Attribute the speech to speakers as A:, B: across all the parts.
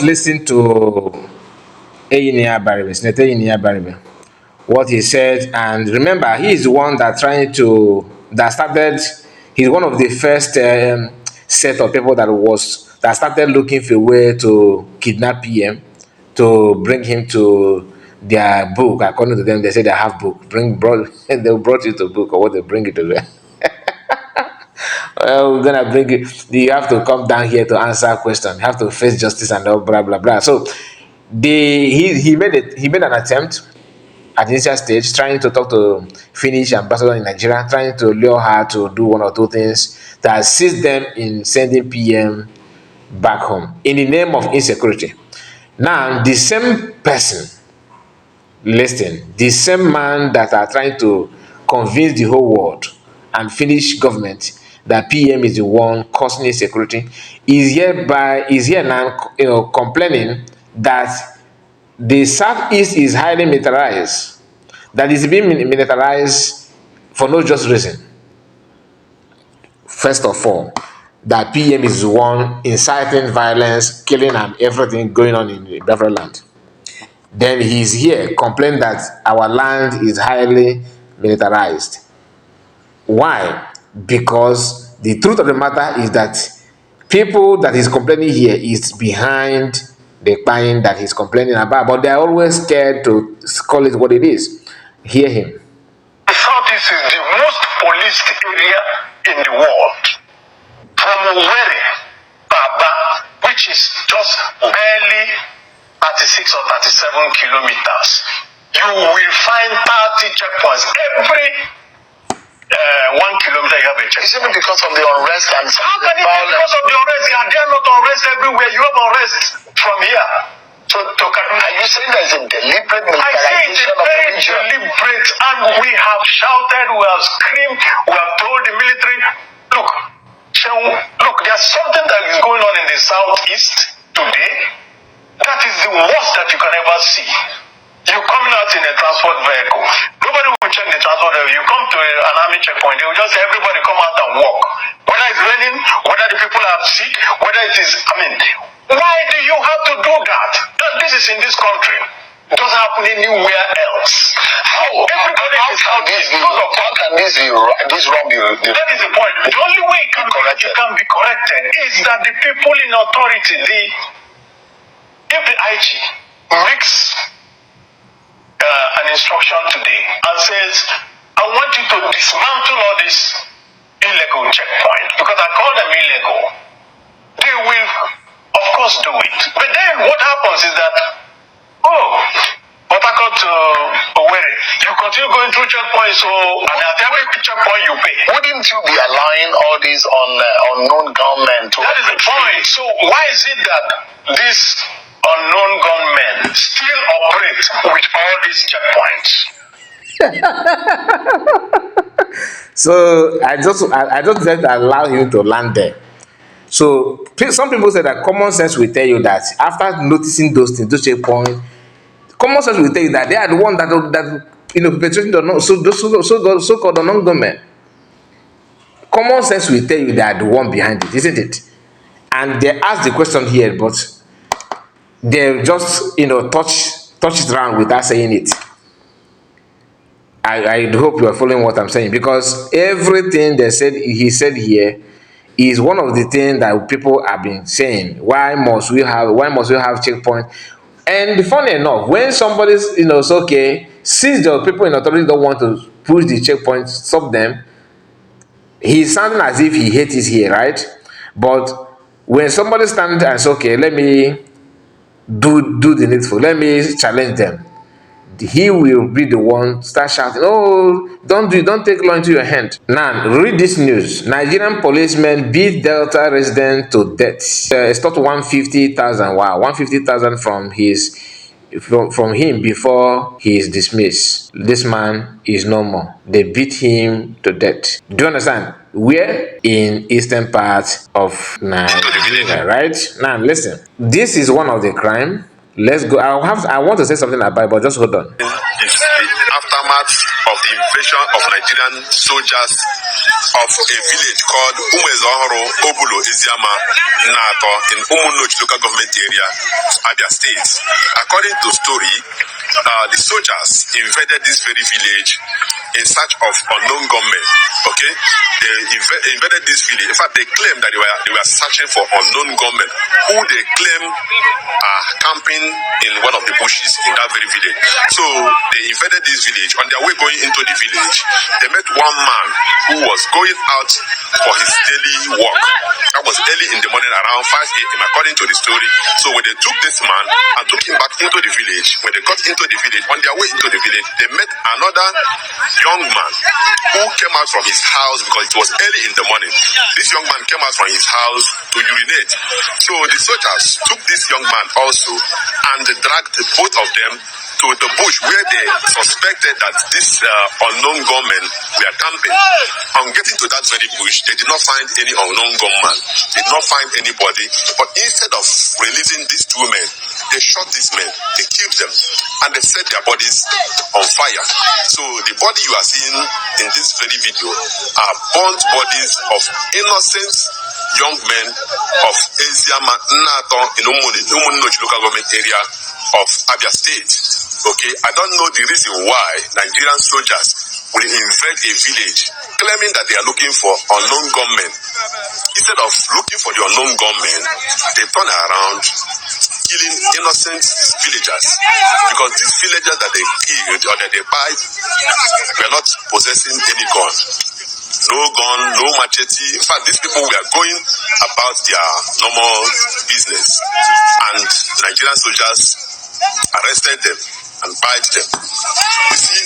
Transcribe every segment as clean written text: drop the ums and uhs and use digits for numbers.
A: Listen to Senator Eyini Baribe, what he said, and remember, he is the one that started. He's one of the first set of people that started looking for a way to kidnap PM, to bring him to their book. According to them, they say they have book. They brought you to book, or what they bring it to them. Well, we're gonna bring it. You have to come down here to answer questions. You have to face justice and all blah blah blah. So he made an attempt at the initial stage, trying to talk to Finnish ambassador in Nigeria, trying to lure her to do one or two things that assist them in sending PM back home in the name of insecurity. Now, the same person, listen, the same man that are trying to convince the whole world and Finnish government that PM is the one causing insecurity is here now, complaining that the southeast is highly militarized, that is being militarized for no just reason. First of all, that PM is the one inciting violence, killing, and everything going on in the Biafra land. Then he's here complaining that our land is highly militarized. Why? Because the truth of the matter is that people that he's complaining here is behind the client that he's complaining about, but they're always scared to call it what it is. Hear him.
B: The Southeast is the most policed area in the world. From Owerri, Abia, which is just barely 36 or 37 kilometers, you will find 30 checkpoints. Every 1 kilometer you have a checkpoint. It's even because of the unrest and how can it be because of the unrest? They are not unrest everywhere. You have unrest from here. So are you saying there's a deliberate militarization? I say it's a very deliberate, and we have shouted, we have screamed, we have told the military, look, there's something that is going on in the southeast today that is the worst that you can ever see. You're coming out in a transport vehicle. Nobody will check the transport vehicle. You come to an army checkpoint, they will just say everybody come out and walk. Whether it's raining, whether the people are sick, whether it is, why do you have to do that? This is in this country. It doesn't happen anywhere else. How can this wrong be? That is the point. The only way it can be corrected is that the people in authority, if the IG makes an instruction today and says, I want you to dismantle all these illegal checkpoints, because I call them illegal, they will, of course, do it. But then what happens is that, but I got to Owerri, you continue going through checkpoints, and at every checkpoint you pay. Wouldn't you be allowing all these unknown gunmen to... That is the point. So why is it that this unknown gunmen still operate with all these checkpoints?
A: So I just said allow him to land there. So some people say that common sense will tell you that after noticing those things, those checkpoints, common sense will tell you that they are the one that perpetrating the so-called unknown gunmen. Common sense will tell you they are the one behind it, isn't it? And they ask the question here, but they just touch it around without saying it. I hope you are following what I'm saying, because everything he said here is one of the things that people have been saying. Why must we have checkpoint? And funny enough, when somebody's it's okay, since the people in authority don't want to push the checkpoint, stop them, he's sounding as if he hates it here, right? But when somebody stands and says, okay, let me do the needful, let me challenge them, he will be the one start shouting, oh, don't take law into your hand. Now read this news. Nigerian policeman beat Delta resident to death. Stole 150,000. Wow, 150,000 from him before he is dismissed. This man is no more. They beat him to death. Do you understand? Where? In eastern part of Nigeria, right? Now listen, this is one of the crime. Let's go. I want to say something about it, but just hold on.
C: It's the aftermath of the
B: the invasion of Nigerian soldiers of a village called Umuezohoro Obulo Eziama Nato in Umunoch local government area, Abia State. According to story, the soldiers invaded this very village in search of unknown gunmen. Okay, they invaded this village. In fact, they claimed that they were searching for unknown gunmen who they claim are camping in one of the bushes in that very village. So they invaded this village. On their way going into the village, they met one man who was going out for his daily work. That was early in the morning, around 5 a.m. according to the story. So when they took this man and took him back into the village, when they got into the village, on their way into the village, they met another young man who came out from his house because it was early in the morning. This young man came out from his house to urinate. So the soldiers took this young man also and dragged both of them to the bush where they suspected that this unknown gunmen were camping. On getting to that very bush, they did not find any unknown gunman. They did not find anybody. But instead of releasing these two men, they shot these men, they killed them, and they set their bodies on fire. So the body you are seeing in this very video are burnt bodies of innocent young men of Eziama Nato in Umunoch local government area of Abia State. Okay, I don't know the reason why Nigerian soldiers will invade a village claiming that they are looking for unknown gunmen. Instead of looking for the unknown gunmen, they turn around killing innocent villagers, because these villagers that they killed or that they buy were not possessing any gun. No gun, no machete. In fact, these people were going about their normal business, and Nigerian soldiers arrested them and bite them. You see,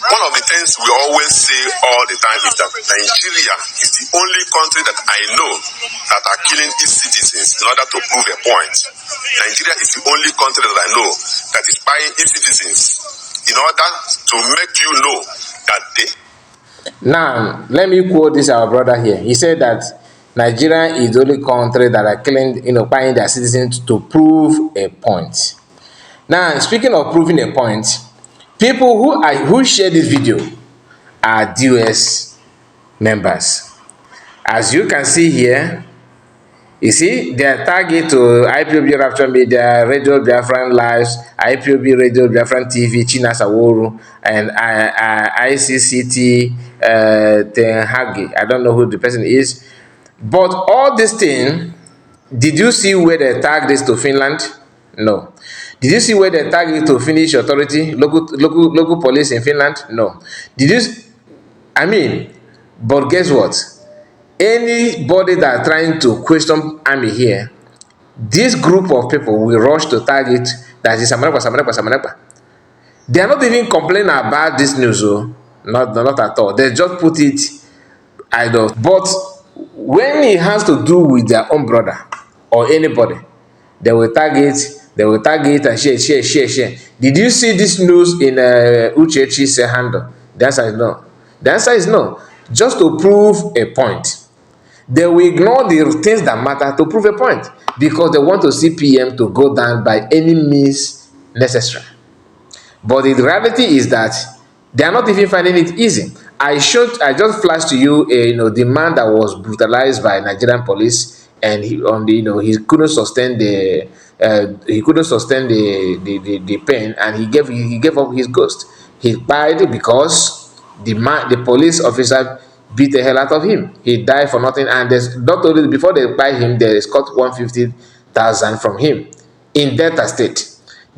B: one of the things we always say all the time is that Nigeria is the only country that I know that are killing its citizens in order to prove a point. Nigeria is the only country that I know that is buying its citizens in order to make you know that they...
A: Now, let me quote this our brother here. He said that Nigeria is the only country that are killing, buying their citizens to prove a point. Now, speaking of proving a point, people who share this video are DOS members. As you can see here, you see their target to IPOB Rapture Media, Radio Biafran Lives, IPOB Radio Biafran TV, China Saworu, and ICCT Tenhagi. I don't know who the person is. But all this thing, did you see where they tagged this to Finland? No. Did you see where they tagged it to Finnish authority, local police in Finland? No. Did you? I mean, but guess what? Anybody that trying to question army here, this group of people will rush to target that is Samanapa. They are not even complaining about this news, oh. Not at all. They just put it idle. But when it has to do with their own brother or anybody, they will target and share. Did you see this news in Uchechi's handle? The answer is no. The answer is no. Just to prove a point. They will ignore the things that matter to prove a point, because they want to see PM to go down by any means necessary. But the reality is that they are not even finding it easy. I just flashed to you the man that was brutalized by Nigerian police, and he couldn't sustain the pain, and he gave up his ghost. He died because the police officer beat the hell out of him. He died for nothing, and there's not only before they buy him, they got 150,000 from him in Delta State.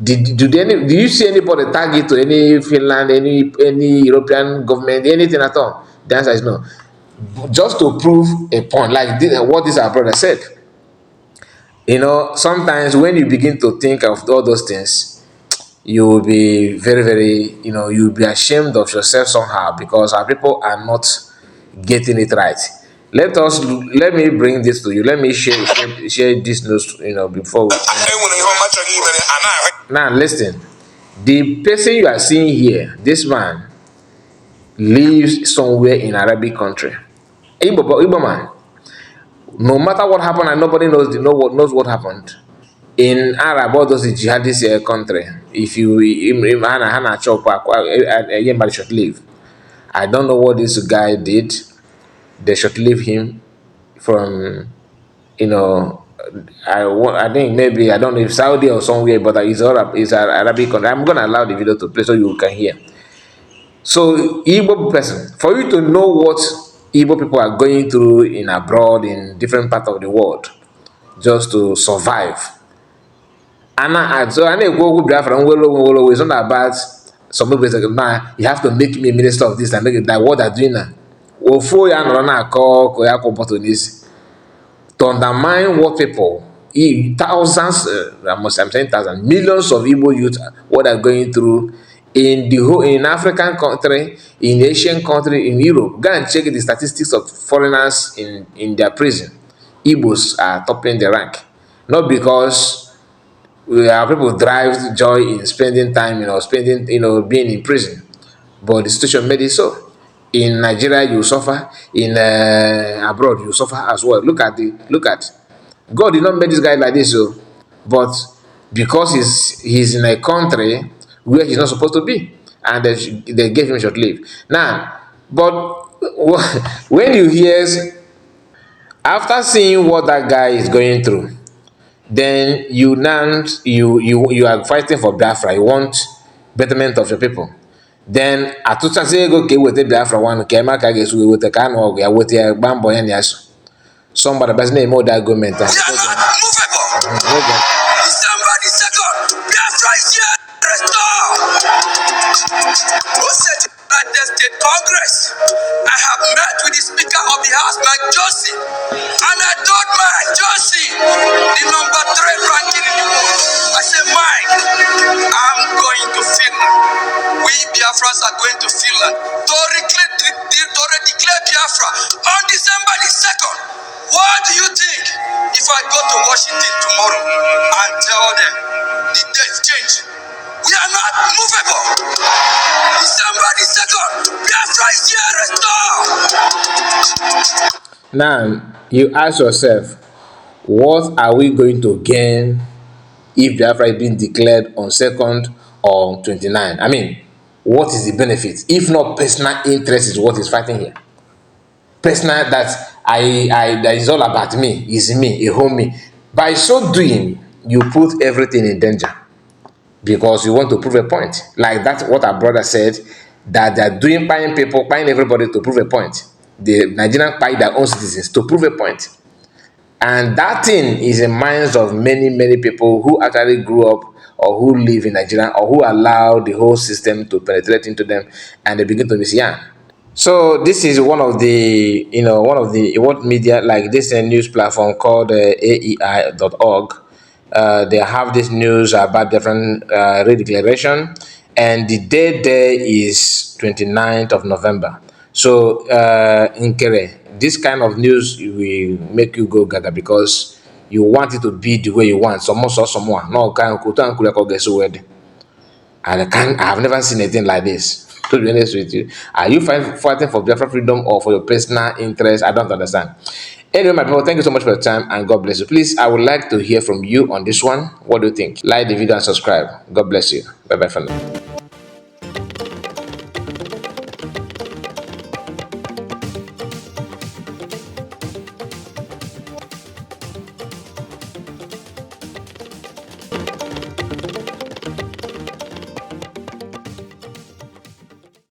A: Do you see anybody target to any Finland, any European government, anything at all? The answer is no. Just to prove a point, like what this our brother said. Sometimes when you begin to think of all those things, you will be very, very, you'll be ashamed of yourself somehow, because our people are not getting it right. Let me bring this to you. Let me share this news, before we... Now listen, the person you are seeing here, this man lives somewhere in Arabic country. Igbo man. No matter what happened, and nobody knows what happened in Arab, all those jihadist country. If you Hana chop, anybody should leave. I don't know what this guy did. They should leave him from, you know, I think maybe, I don't know if Saudi or somewhere, but it's an Arabic country. I'm gonna allow the video to play so you can hear. So Igbo person, for you to know what Igbo people are going through in abroad, in different parts of the world, just to survive. So I know go Biafra it's not about some people say, man, you have to make me a minister of this and make it like what they're doing now. Ofo ya nọrọ na-akọ ko ya kwụpụtụ n'isi to undermine what people, thousands, I'm saying thousands, millions of Igbo youth, what are going through in the whole, in African country, in Asian country, in Europe. Go and check the statistics of foreigners in their prison. Igbos are topping the rank, not because our people drive joy in spending time, being in prison, but the situation made it so. In Nigeria, you suffer. In abroad, you suffer as well. Look at. God did not make this guy like this, so, but because he's in a country where he's not supposed to be, and they gave him short leave. Now, but when you hear, after seeing what that guy is going through, then you are fighting for Biafra. You want betterment of your people. Then atụchasị ego ka eweta Biafra one ka ema ka a ga-esi weta ka anụ ọgụ ya weta ya gba mbọ ya na ya so somebody basi na-eme ụda gọọmenti
B: United States Congress. I have met with the Speaker of the House, Mike Johnson, and I told Mike Johnson, the number 3 ranking in the world, I said, Mike, I'm going to Finland. We Biafrans are going to Finland to declare Biafra on December the 2nd. What do you think if I go to Washington tomorrow and tell them the date change? We are not movable. December the 2nd, Biafra is here, restore.
A: Now, you ask yourself, what are we going to gain if Biafra is being declared on 2nd or 29? I mean, what is the benefit? If not personal interest is what is fighting here. Personal, that is all about me, is me, a homie. By so doing, you put everything in danger. Because you want to prove a point. Like that's what our brother said, that they're doing buying people, buying everybody to prove a point. The Nigerian buy their own citizens to prove a point. And that thing is in minds of many people who actually grew up or who live in Nigeria or who allow the whole system to penetrate into them and they begin to miss young. So this is one of the what media, like this news platform called AEI.org. They have this news about different redeclaration, and the date there is 29th of November. So in Kere, this kind of news will make you go gaga because you want it to be the way you want. Someone saw someone. No, I have never seen anything like this. To be honest with you, are you fighting for Biafra freedom or for your personal interest? I don't understand. Anyway, my people, thank you so much for your time and God bless you. Please, I would like to hear from you on this one. What do you think? Like the video and subscribe. God bless you. Bye bye for now.